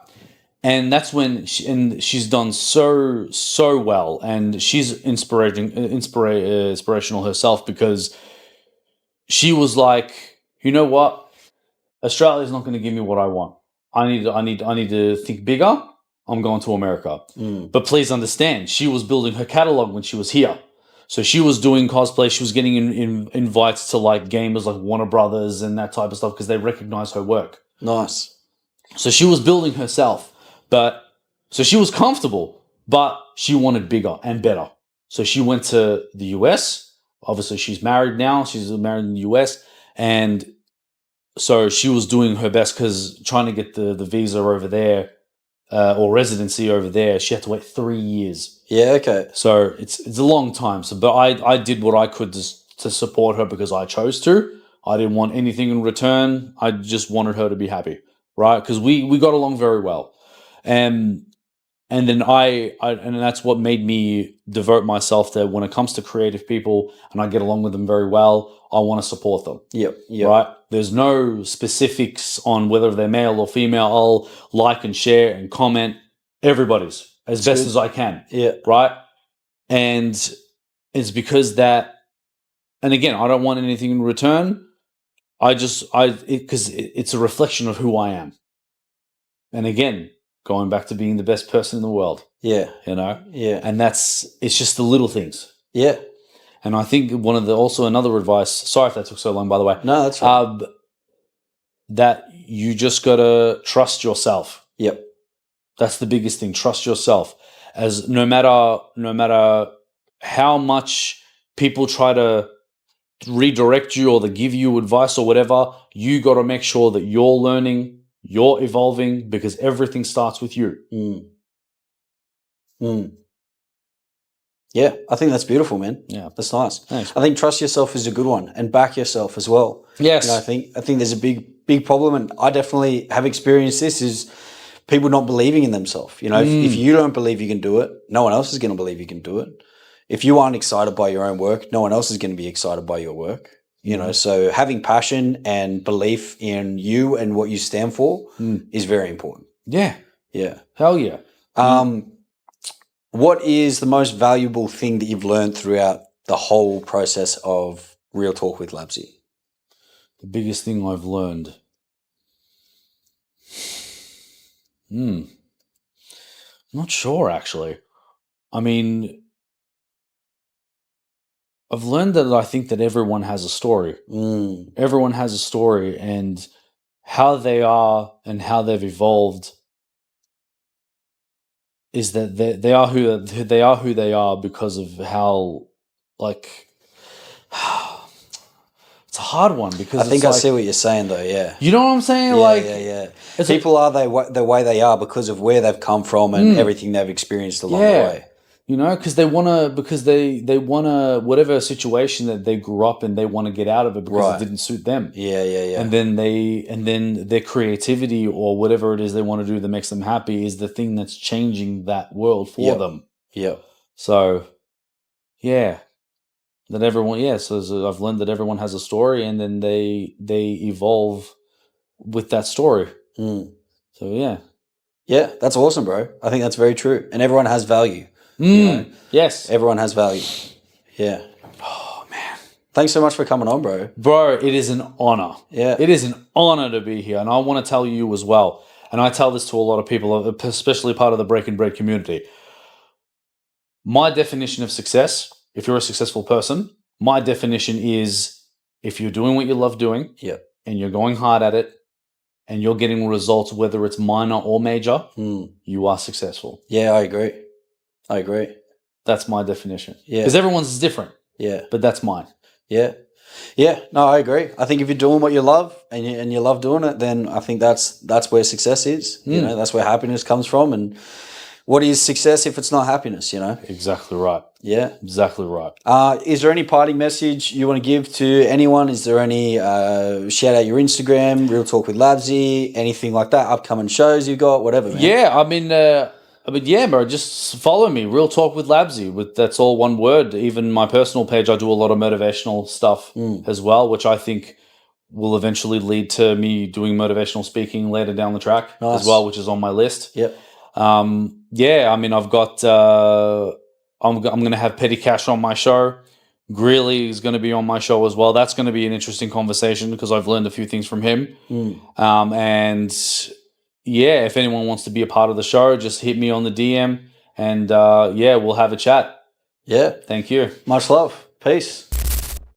And that's when she's done so well, and she's inspirational herself, because she was like, you know what, Australia's not going to give me what I want. I need to think bigger. I'm going to America. But please understand, she was building her catalog when she was here. So she was doing cosplay. She was getting invites to like gamers like Warner Brothers and that type of stuff because they recognize her work. Nice. So she was building herself, so she was comfortable, but she wanted bigger and better. So she went to the US. Obviously, she's married now. She's married in the US, and so she was doing her best, because trying to get the visa over there, or residency over there, she had to wait 3 years. Yeah, okay. So it's a long time. So, but I did what I could to support her, because I chose to. I didn't want anything in return. I just wanted her to be happy, right? Because we got along very well, and then and that's what made me devote myself to, when it comes to creative people, and I get along with them very well, I want to support them. Yep. Right? There's no specifics on whether they're male or female. I'll like and share and comment everybody's as best as I can. Yeah. Right? And it's because that, and again, I don't want anything in return. Because it's a reflection of who I am. And again, going back to being the best person in the world. Yeah. Yeah. And it's just the little things. Yeah. And I think also another advice, sorry if that took so long, by the way. No, that's right. That you just got to trust yourself. Yep. That's the biggest thing. Trust yourself. As no matter how much people try to redirect you or to give you advice or whatever, you got to make sure that you're learning, you're evolving, because everything starts with you. Yeah, I think that's beautiful, man. Yeah, that's nice. Thanks. I think trust yourself is a good one, and back yourself as well. Yes, I think there's a big problem, and I definitely have experienced this, is people not believing in themselves. If you don't believe you can do it, no one else is going to believe you can do it. If you aren't excited by your own work, no one else is going to be excited by your work. So having passion and belief in you and what you stand for is very important. Yeah. Yeah. Hell yeah. What is the most valuable thing that you've learned throughout the whole process of Real Talk with LABZY? The biggest thing I've learned. I'm not sure, actually. I mean, I've learned that I think that everyone has a story. Everyone has a story, and how they are and how they've evolved is that they are who they are because of how, like, it's a hard one, because I think I see what you're saying, though. Yeah, you know what I'm saying. Yeah. People are the way they are because of where they've come from and everything they've experienced along the way. Because they want to, whatever situation that they grew up in, they want to get out of it because it didn't suit them. Yeah. And then their creativity or whatever it is they want to do that makes them happy is the thing that's changing that world for them. Yeah. So, yeah, that everyone, so I've learned that everyone has a story, and then they evolve with that story. So, yeah. Yeah, that's awesome, bro. I think that's very true. And everyone has value. Yes. Everyone has value. Yeah. Oh, man. Thanks so much for coming on, bro. Bro, it is an honor. Yeah. It is an honor to be here. And I want to tell you as well. And I tell this to a lot of people, especially part of the Break and Bread community. My definition of success, if you're a successful person, my definition is if you're doing what you love doing and you're going hard at it and you're getting results, whether it's minor or major, you are successful. Yeah, I agree. That's my definition. Yeah. Because everyone's is different. Yeah. But that's mine. Yeah. Yeah. No, I agree. I think if you're doing what you love and you love doing it, then I think that's where success is. That's where happiness comes from. And what is success if it's not happiness, Exactly right. Yeah. Exactly right. Is there any parting message you want to give to anyone? Is there any shout out your Instagram, Real Talk with LABZY, anything like that? Upcoming shows you got, whatever, man. Yeah, I mean, bro, just follow me, Real Talk with LABZY. That's all one word. Even my personal page, I do a lot of motivational stuff as well, which I think will eventually lead to me doing motivational speaking later down the track Nice. as well, which is on my list. Yep. Yeah, I mean, I've got, I'm going to have Petty Cash on my show. Greeley is going to be on my show as well. That's going to be an interesting conversation because I've learned a few things from him. And yeah, if anyone wants to be a part of the show, just hit me on the DM and yeah, we'll have a chat. Yeah. Thank you. Much love. Peace.